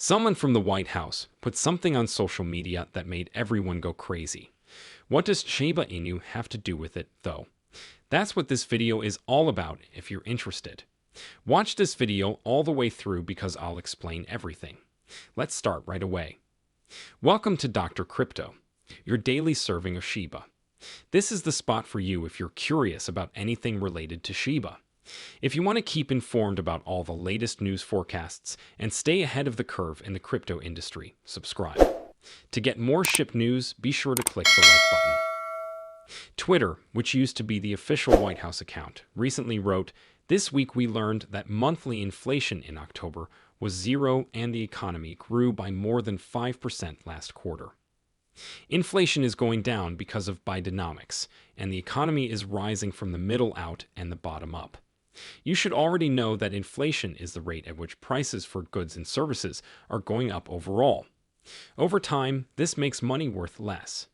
Someone from the White House put something on social media that made everyone go crazy. What does Shiba Inu have to do with it, though? That's what this video is all about if you're interested. Watch this video all the way through because I'll explain everything. Let's start right away. Welcome to Dr. Crypto, your daily serving of Shiba. This is the spot for you if you're curious about anything related to Shiba. If you want to keep informed about all the latest news forecasts and stay ahead of the curve in the crypto industry, subscribe. To get more SHIB news, be sure to click the like button. Twitter, which used to be the official White House account, recently wrote, "This week we learned that monthly inflation in October was 0 and the economy grew by more than 5% last quarter. Inflation is going down because of Bidenomics, and the economy is rising from the middle out and the bottom up. You should already know that inflation is the rate at which prices for goods and services are going up overall. Over time, this makes money worth less.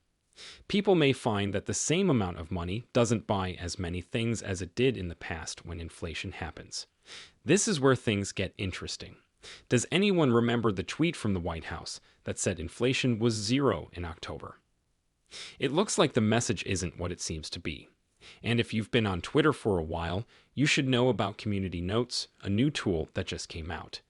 People may find that the same amount of money doesn't buy as many things as it did in the past when inflation happens. This is where things get interesting. Does anyone remember the tweet from the White House that said inflation was 0 in October? It looks like the message isn't what it seems to be. And if you've been on Twitter for a while, you should know about Community Notes, a new tool that just came out.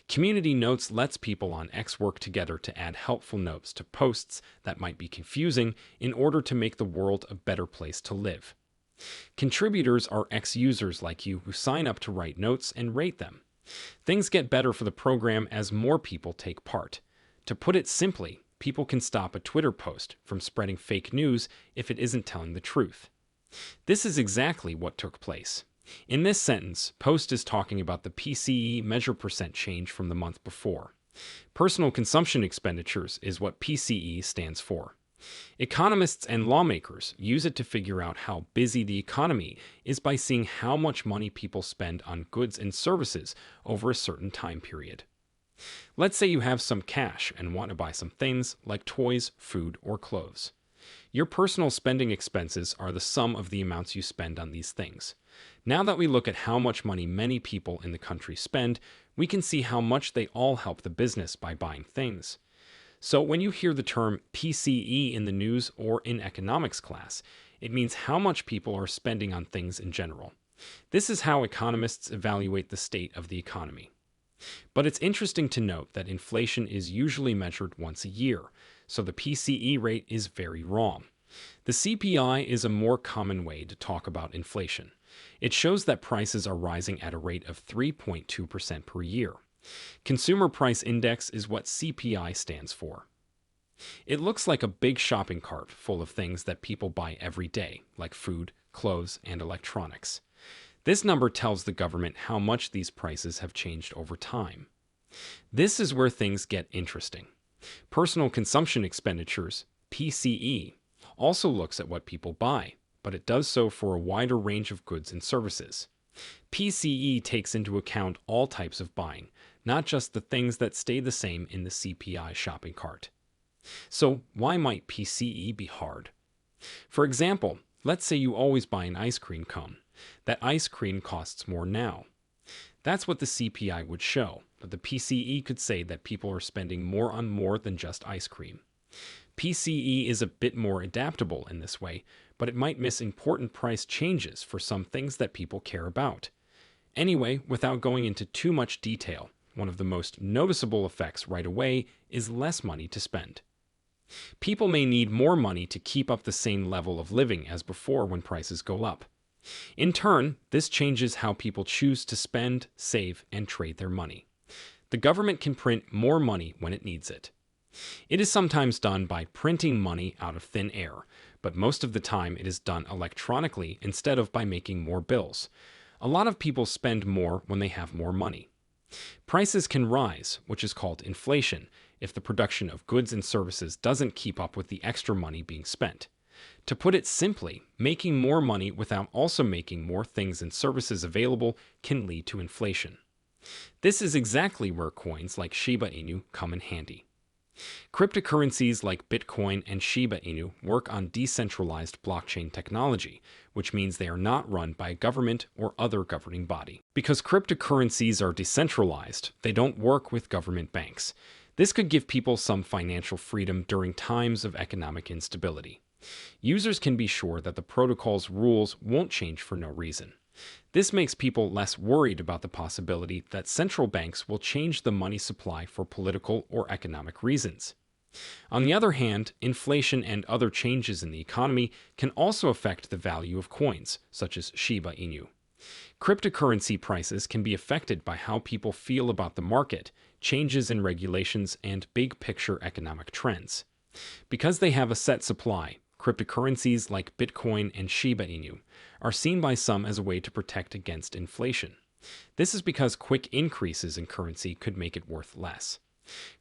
Community Notes lets people on X work together to add helpful notes to posts that might be confusing in order to make the world a better place to live. Contributors are X users like you who sign up to write notes and rate them. Things get better for the program as more people take part. To put it simply, people can stop a Twitter post from spreading fake news if it isn't telling the truth. This is exactly what took place. In this sentence, Post is talking about the PCE measure percent change from the month before. Personal consumption expenditures is what PCE stands for. Economists and lawmakers use it to figure out how busy the economy is by seeing how much money people spend on goods and services over a certain time period. Let's say you have some cash and want to buy some things like toys, food, or clothes. Your personal spending expenses are the sum of the amounts you spend on these things. Now that we look at how much money many people in the country spend, we can see how much they all help the business by buying things. So when you hear the term PCE in the news or in economics class, it means how much people are spending on things in general. This is how economists evaluate the state of the economy. But it's interesting to note that inflation is usually measured once a year, so the PCE rate is very wrong. The CPI is a more common way to talk about inflation. It shows that prices are rising at a rate of 3.2% per year. Consumer Price Index is what CPI stands for. It looks like a big shopping cart full of things that people buy every day, like food, clothes, and electronics. This number tells the government how much these prices have changed over time. This is where things get interesting. Personal consumption expenditures, PCE, also looks at what people buy, but it does so for a wider range of goods and services. PCE takes into account all types of buying, not just the things that stay the same in the CPI shopping cart. So why might PCE be hard? For example, let's say you always buy an ice cream cone. That ice cream costs more now. That's what the CPI would show, but the PCE could say that people are spending more on more than just ice cream. PCE is a bit more adaptable in this way, but it might miss important price changes for some things that people care about. Anyway, without going into too much detail, one of the most noticeable effects right away is less money to spend. People may need more money to keep up the same level of living as before when prices go up. In turn, this changes how people choose to spend, save, and trade their money. The government can print more money when it needs it. It is sometimes done by printing money out of thin air, but most of the time it is done electronically instead of by making more bills. A lot of people spend more when they have more money. Prices can rise, which is called inflation, if the production of goods and services doesn't keep up with the extra money being spent. To put it simply, making more money without also making more things and services available can lead to inflation. This is exactly where coins like Shiba Inu come in handy. Cryptocurrencies like Bitcoin and Shiba Inu work on decentralized blockchain technology, which means they are not run by a government or other governing body. Because cryptocurrencies are decentralized, they don't work with government banks. This could give people some financial freedom during times of economic instability. Users can be sure that the protocol's rules won't change for no reason. This makes people less worried about the possibility that central banks will change the money supply for political or economic reasons. On the other hand, inflation and other changes in the economy can also affect the value of coins, such as Shiba Inu. Cryptocurrency prices can be affected by how people feel about the market, changes in regulations, and big-picture economic trends. Because they have a set supply, cryptocurrencies like Bitcoin and Shiba Inu are seen by some as a way to protect against inflation. This is because quick increases in currency could make it worth less.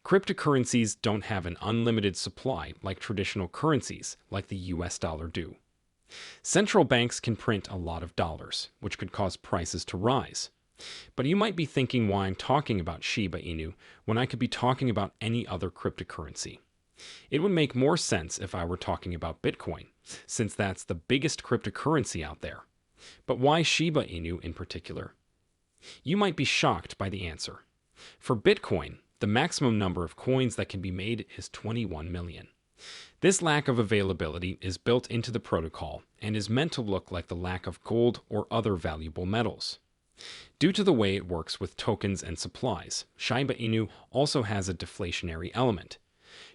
Cryptocurrencies don't have an unlimited supply like traditional currencies like the US dollar do. Central banks can print a lot of dollars, which could cause prices to rise. But you might be thinking why I'm talking about Shiba Inu when I could be talking about any other cryptocurrency. It would make more sense if I were talking about Bitcoin, since that's the biggest cryptocurrency out there. But why Shiba Inu in particular? You might be shocked by the answer. For Bitcoin, the maximum number of coins that can be made is 21 million. This lack of availability is built into the protocol and is meant to look like the lack of gold or other valuable metals. Due to the way it works with tokens and supplies, Shiba Inu also has a deflationary element.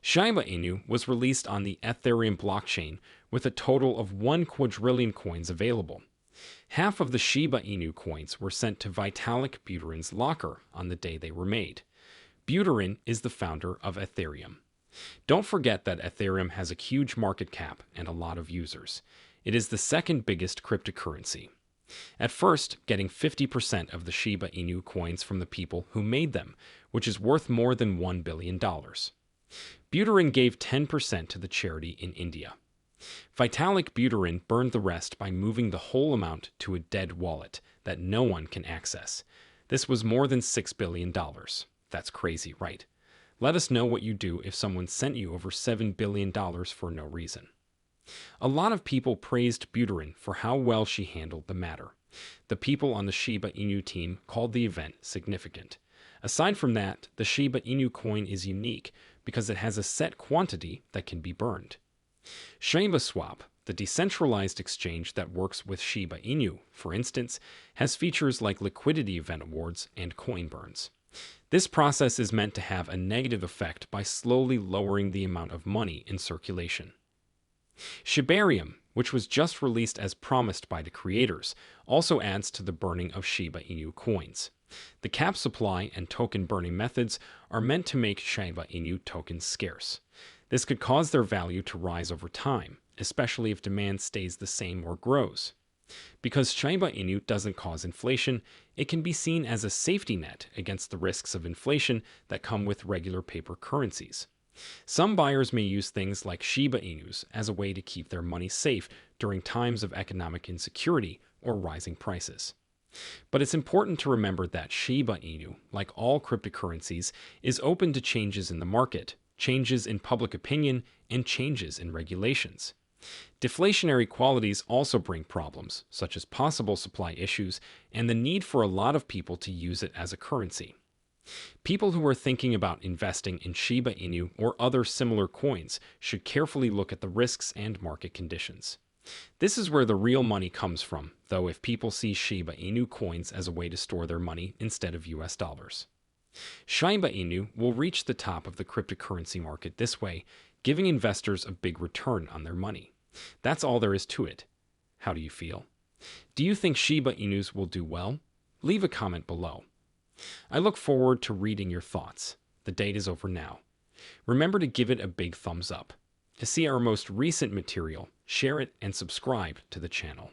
Shiba Inu was released on the Ethereum blockchain with a total of 1 quadrillion coins available. Half of the Shiba Inu coins were sent to Vitalik Buterin's locker on the day they were made. Buterin is the founder of Ethereum. Don't forget that Ethereum has a huge market cap and a lot of users. It is the second biggest cryptocurrency. At first, getting 50% of the Shiba Inu coins from the people who made them, which is worth more than $1 billion. Buterin gave 10% to the charity in India. Vitalik Buterin burned the rest by moving the whole amount to a dead wallet that no one can access. This was more than $6 billion. That's crazy, right? Let us know what you do if someone sent you over $7 billion for no reason. A lot of people praised Buterin for how well she handled the matter. The people on the Shiba Inu team called the event significant. Aside from that, the Shiba Inu coin is unique because it has a set quantity that can be burned. SHIBASWAP, the decentralized exchange that works with Shiba Inu, for instance, has features like liquidity event awards and coin burns. This process is meant to have a negative effect by slowly lowering the amount of money in circulation. Shibarium, which was just released as promised by the creators, also adds to the burning of Shiba Inu coins. The cap supply and token burning methods are meant to make Shiba Inu tokens scarce. This could cause their value to rise over time, especially if demand stays the same or grows. Because Shiba Inu doesn't cause inflation, it can be seen as a safety net against the risks of inflation that come with regular paper currencies. Some buyers may use things like Shiba Inus as a way to keep their money safe during times of economic insecurity or rising prices. But it's important to remember that Shiba Inu, like all cryptocurrencies, is open to changes in the market, changes in public opinion, and changes in regulations. Deflationary qualities also bring problems, such as possible supply issues and the need for a lot of people to use it as a currency. People who are thinking about investing in Shiba Inu or other similar coins should carefully look at the risks and market conditions. This is where the real money comes from, though, if people see Shiba Inu coins as a way to store their money instead of US dollars. Shiba Inu will reach the top of the cryptocurrency market this way, giving investors a big return on their money. That's all there is to it. How do you feel? Do you think Shiba Inus will do well? Leave a comment below. I look forward to reading your thoughts. The date is over now. Remember to give it a big thumbs up. To see our most recent material, share it and subscribe to the channel.